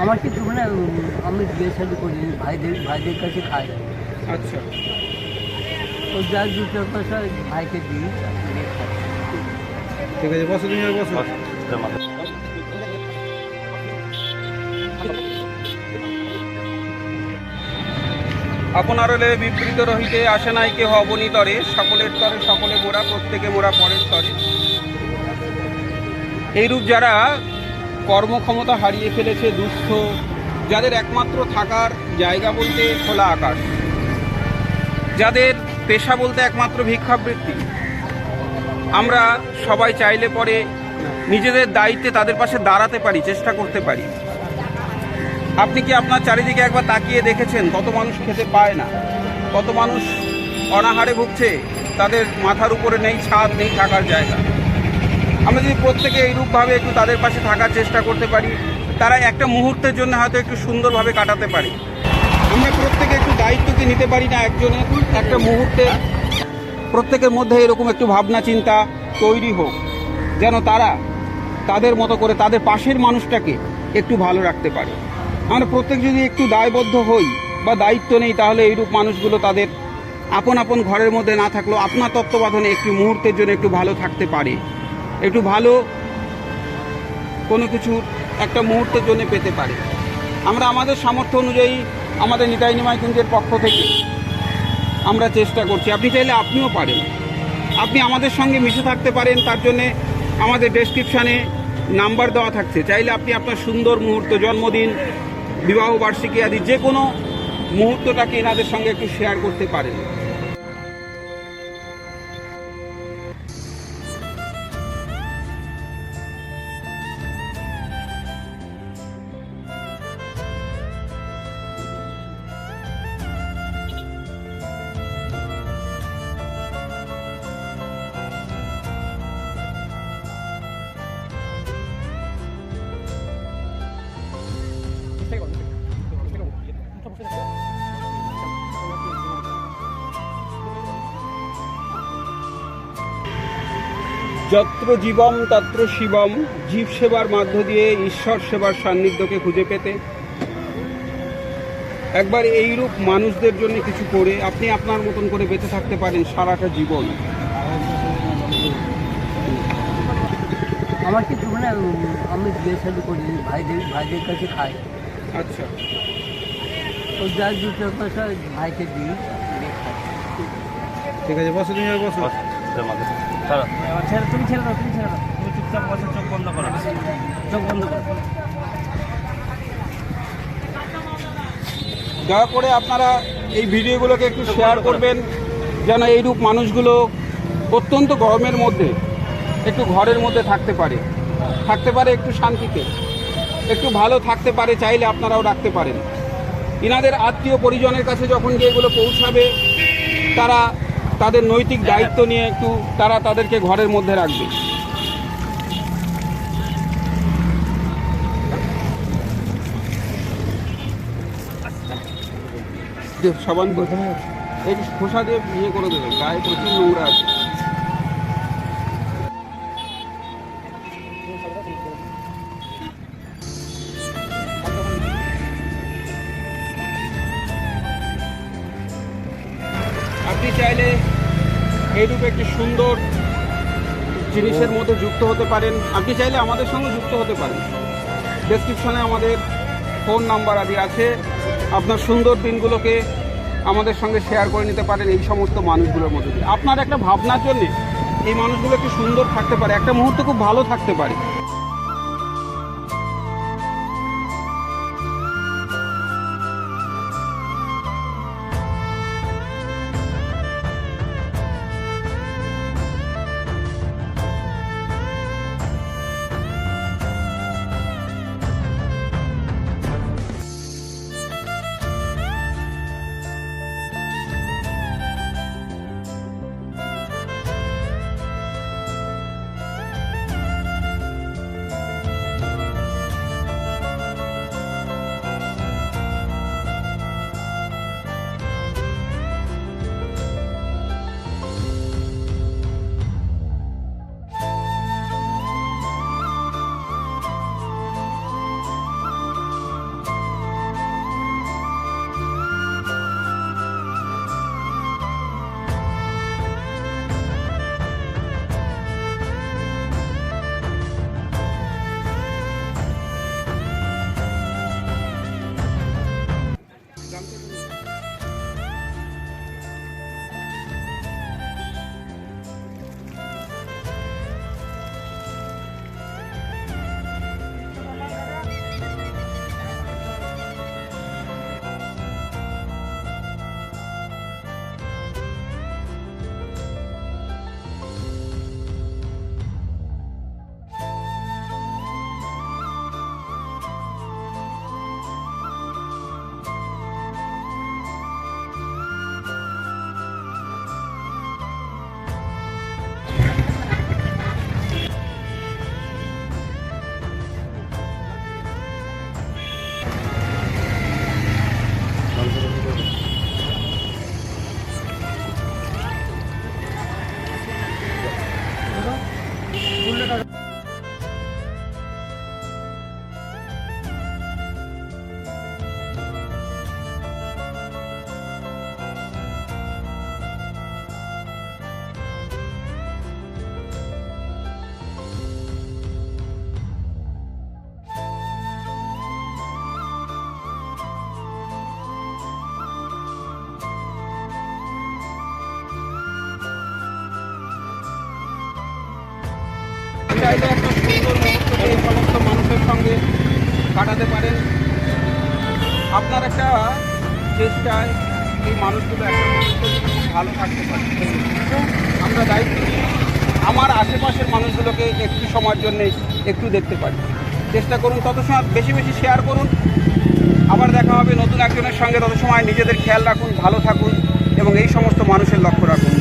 আমার কিছু মানে আমি বিয়ে শাদি করি ভাইদের কাছে খাই। আচ্ছা, তো যার দুটো পয়সা ভাইকে দিই দিয়ে খাই। ঠিক আছে, বসো তুমি, বসো। আপনার হলে বিবৃত রহিতে আসে নাই কেহ অবনীতরে, সকলের তরে সকলে মোরা, প্রত্যেকে মোরা পরের তরে। এইরূপ যারা কর্মক্ষমতা হারিয়ে ফেলেছে, দুস্থ, যাদের একমাত্র থাকার জায়গা বলতে খোলা আকাশ, যাদের পেশা বলতে একমাত্র ভিক্ষাবৃত্তি, আমরা সবাই চাইলে পরে নিজেদের দায়িত্বে তাদের পাশে দাঁড়াতে পারি, চেষ্টা করতে পারি। আপনি কি আপনার চারিদিকে একবার তাকিয়ে দেখেছেন কত মানুষ খেতে পায় না, কত মানুষ অনাহারে ভুগছে, তাদের মাথার উপরে নেই ছাদ, নেই থাকার জায়গা। আমরা যদি প্রত্যেকে এইরূপভাবে একটু তাদের পাশে থাকার চেষ্টা করতে পারি, তারা একটা মুহূর্তের জন্য হয়তো একটু সুন্দরভাবে কাটাতে পারে। আমরা প্রত্যেকে একটু দায়িত্বকে নিতে পারি না একজনের একটা মুহূর্তে, প্রত্যেকের মধ্যে এরকম একটু ভাবনা চিন্তা তৈরি হোক, যেন তারা তাদের মতো করে তাদের পাশের মানুষটাকে একটু ভালো রাখতে পারে। আমরা প্রত্যেক যদি একটু দায়বদ্ধ হই বা দায়িত্ব নেই, তাহলে এইরূপ মানুষগুলো তাদের আপন আপন ঘরের মধ্যে না থাকলেও আপনার তত্ত্বাবধানে একটু মুহূর্তের জন্য একটু ভালো থাকতে পারে, একটু ভালো কোনো কিছু একটা মুহূর্তের জন্য পেতে পারে। আমরা আমাদের সামর্থ্য অনুযায়ী আমাদের নিতাই নিমাইকুঞ্জের পক্ষ থেকে আমরা চেষ্টা করছি। আপনি চাইলে আপনিও পারেন, আপনি আমাদের সঙ্গে মিশে থাকতে পারেন। তার জন্যে আমাদের ডেসক্রিপশানে নাম্বার দেওয়া থাকছে, চাইলে আপনি আপনার সুন্দর মুহূর্ত, জন্মদিন, বিবাহ বার্ষিকী আদি যে কোনো মুহূর্তটাকে এনাদের সঙ্গে একটু শেয়ার করতে পারেন। যত্র জীবম তত্র শিবম, জীব সেবার মধ্য দিয়ে ঈশ্বর সেবার সান্নিধ্যকে খুঁজে পেতে একবার এইরূপ মানুষদের জন্য কিছু করে আপনি আপনার মতন করে বেঁচে থাকতে পারেন সারাটা জীবন। আমার কিছু মানে আমি বিয়ে শাদি করি ভাইদের কাছে খাই। আচ্ছা, তো যার দুটো পয়সা ভাইকে দিই দিয়ে খাই। ঠিক আছে, বসো তুমি, বসো। তুমি ছেড়ে দাও, তুমি চুপচাপ বসে চোখ বন্ধ করো, চোখ বন্ধ করো। দয়া করে আপনারা এই ভিডিওগুলোকে একটু শেয়ার করবেন, যেন এইরূপ মানুষগুলো অত্যন্ত গরমের মধ্যে একটু ঘরের মধ্যে থাকতে পারে একটু শান্তিতে, একটু ভালো থাকতে পারে। চাইলে আপনারাও রাখতে পারেন। ইনাদের আত্মীয় পরিজনের কাছে যখন গিয়ে এগুলো পৌঁছাবে, তারা তাদের নৈতিক দায়িত্ব নিয়ে একটু তারা তাদেরকে ঘরের মধ্যে রাখবে। সাবান এই খোসা দিয়ে ইয়ে করে দেবে, গায়ে প্রচুর নোংরা আছে। আপনি চাইলে এইরূপ একটি সুন্দর জিনিসের মধ্যে যুক্ত হতে পারেন। আপনি চাইলে আমাদের সঙ্গে যুক্ত হতে পারেন। ডেসক্রিপশনে আমাদের ফোন নাম্বার আদি আছে। আপনার সুন্দর দিনগুলোকে আমাদের সঙ্গে শেয়ার করে নিতে পারেন এই সমস্ত মানুষগুলোর মধ্যে দিয়ে। আপনার একটা ভাবনার জন্যে এই মানুষগুলো একটু সুন্দর থাকতে পারে, একটা মুহূর্তে খুব ভালো থাকতে পারে। চাইলে একটা সুন্দর মুহূর্তকে এই সমস্ত মানুষের সঙ্গে কাটাতে পারেন। আপনার একটা চেষ্টায় এই মানুষগুলো একটা মুহূর্তের জন্য খুব ভালো থাকতে পারে। আমরা দায়িত্ব নিয়ে আমার আশেপাশের মানুষগুলোকে একটু সময়ের জন্যে একটু দেখতে পারি। চেষ্টা করুন, তত সময় বেশি বেশি শেয়ার করুন। আবার দেখা হবে নতুন একজনের সঙ্গে। তত সময় নিজেদের খেয়াল রাখুন, ভালো থাকুন এবং এই সমস্ত মানুষের লক্ষ্য রাখুন।